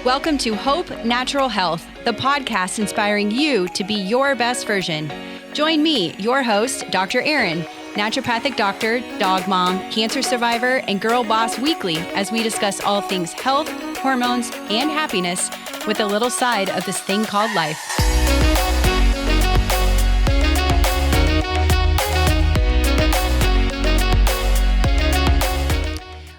Welcome to Hope Natural Health, the podcast inspiring you to be your best version. Join me, your host, Dr. Erin, naturopathic doctor, dog mom, cancer survivor, and girl boss weekly as we discuss all things health, hormones, and happiness with a little side of this thing called life.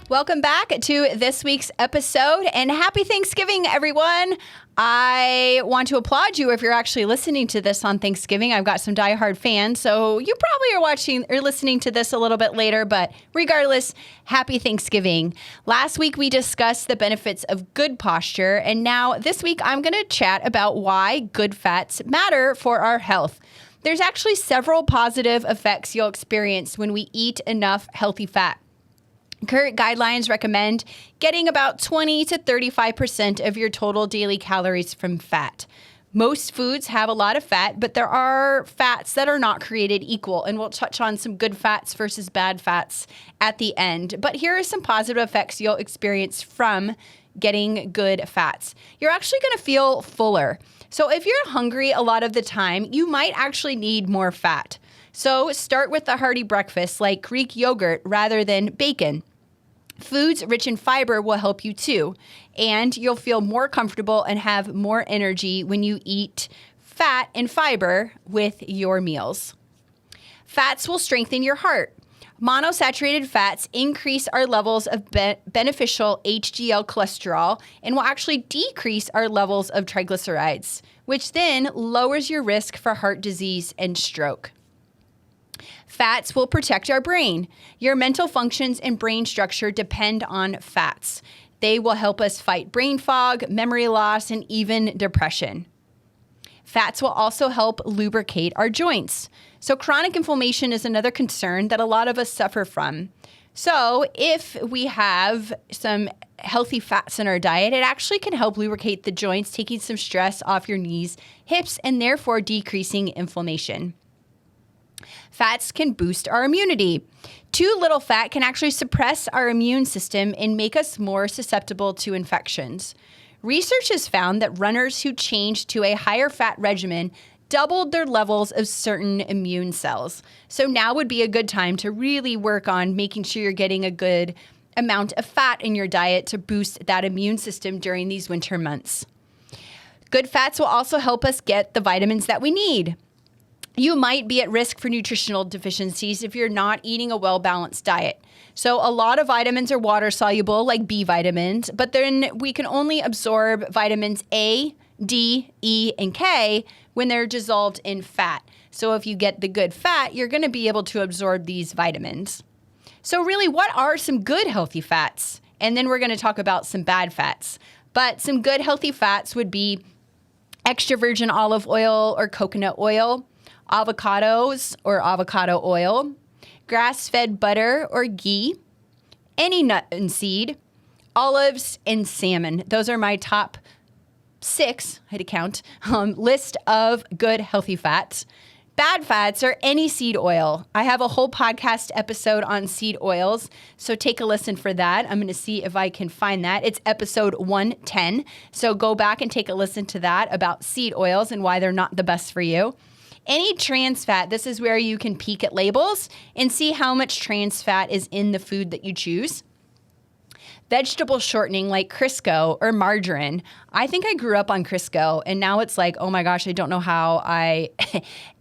Welcome back to this week's episode, and happy Thanksgiving, everyone. I want to applaud you if you're actually listening to this on Thanksgiving. I've got some diehard fans, so you probably are watching or listening to this a little bit later, but regardless, happy Thanksgiving. Last week, we discussed the benefits of good posture, and now this week, I'm going to chat about why good fats matter for our health. There's actually several positive effects you'll experience when we eat enough healthy fat. Current guidelines recommend getting about 20 to 35% of your total daily calories from fat. Most foods have a lot of fat, but there are fats that are not created equal, and we'll touch on some good fats versus bad fats at the end. But here are some positive effects you'll experience from getting good fats. You're actually going to feel fuller. So if you're hungry a lot of the time, you might actually need more fat. So start with a hearty breakfast like Greek yogurt rather than bacon. Foods rich in fiber will help you too, and you'll feel more comfortable and have more energy when you eat fat and fiber with your meals. Fats will strengthen your heart. Monosaturated fats increase our levels of beneficial HDL cholesterol and will actually decrease our levels of triglycerides, which then lowers your risk for heart disease and stroke. Fats will protect our brain. Your mental functions and brain structure depend on fats. They will help us fight brain fog, memory loss, and even depression. Fats will also help lubricate our joints. So chronic inflammation is another concern that a lot of us suffer from. So if we have some healthy fats in our diet, it actually can help lubricate the joints, taking some stress off your knees, hips, and therefore decreasing inflammation. Fats can boost our immunity. Too little fat can actually suppress our immune system and make us more susceptible to infections. Research has found that runners who changed to a higher fat regimen doubled their levels of certain immune cells. So now would be a good time to really work on making sure you're getting a good amount of fat in your diet to boost that immune system during these winter months. Good fats will also help us get the vitamins that we need. You might be at risk for nutritional deficiencies if you're not eating a well-balanced diet. So a lot of vitamins are water soluble, like B vitamins, but then we can only absorb vitamins A, D, E, and K when they're dissolved in fat. So if you get the good fat, you're going to be able to absorb these vitamins. So really, what are some good healthy fats? And then we're going to talk about some bad fats. But some good healthy fats would be extra virgin olive oil or coconut oil, avocados or avocado oil, grass-fed butter or ghee, any nut and seed, olives, and salmon. Those are my top 6, I had to count, list of good healthy fats. Bad fats are any seed oil. I have a whole podcast episode on seed oils, so take a listen for that. I'm going to see if I can find that. It's episode 110, so go back and take a listen to that about seed oils and why they're not the best for you. Any trans fat, this is where you can peek at labels and see how much trans fat is in the food that you choose. Vegetable shortening like Crisco or margarine. I think I grew up on Crisco, and now it's like, oh my gosh, I don't know how I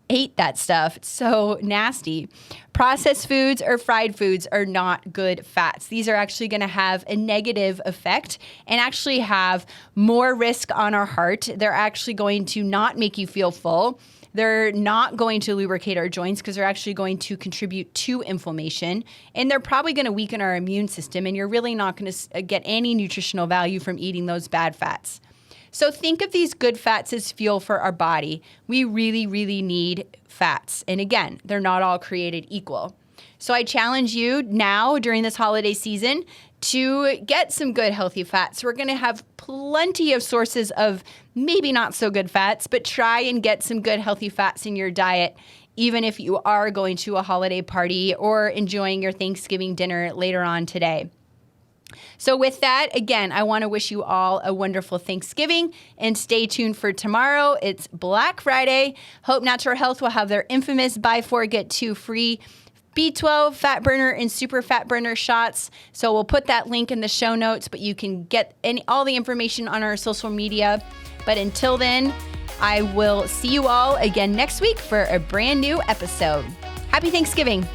ate that stuff. It's so nasty. Processed foods or fried foods are not good fats. These are actually going to have a negative effect and actually have more risk on our heart. They're actually going to not make you feel full. They're not going to lubricate our joints because they're actually going to contribute to inflammation, and they're probably going to weaken our immune system, and you're really not going to get any nutritional value from eating those bad fats. So think of these good fats as fuel for our body. We really, really need fats. And again, they're not all created equal. So I challenge you now during this holiday season to get some good healthy fats. We're going to have plenty of sources of maybe not so good fats, but try and get some good healthy fats in your diet, even if you are going to a holiday party or enjoying your Thanksgiving dinner later on today. So with that, again, I want to wish you all a wonderful Thanksgiving and stay tuned for tomorrow. It's Black Friday. Hope Natural Health will have their infamous buy 4, get 2 free B12, fat burner, and super fat burner shots. So we'll put that link in the show notes, but you can get all the information on our social media. But until then, I will see you all again next week for a brand new episode. Happy Thanksgiving.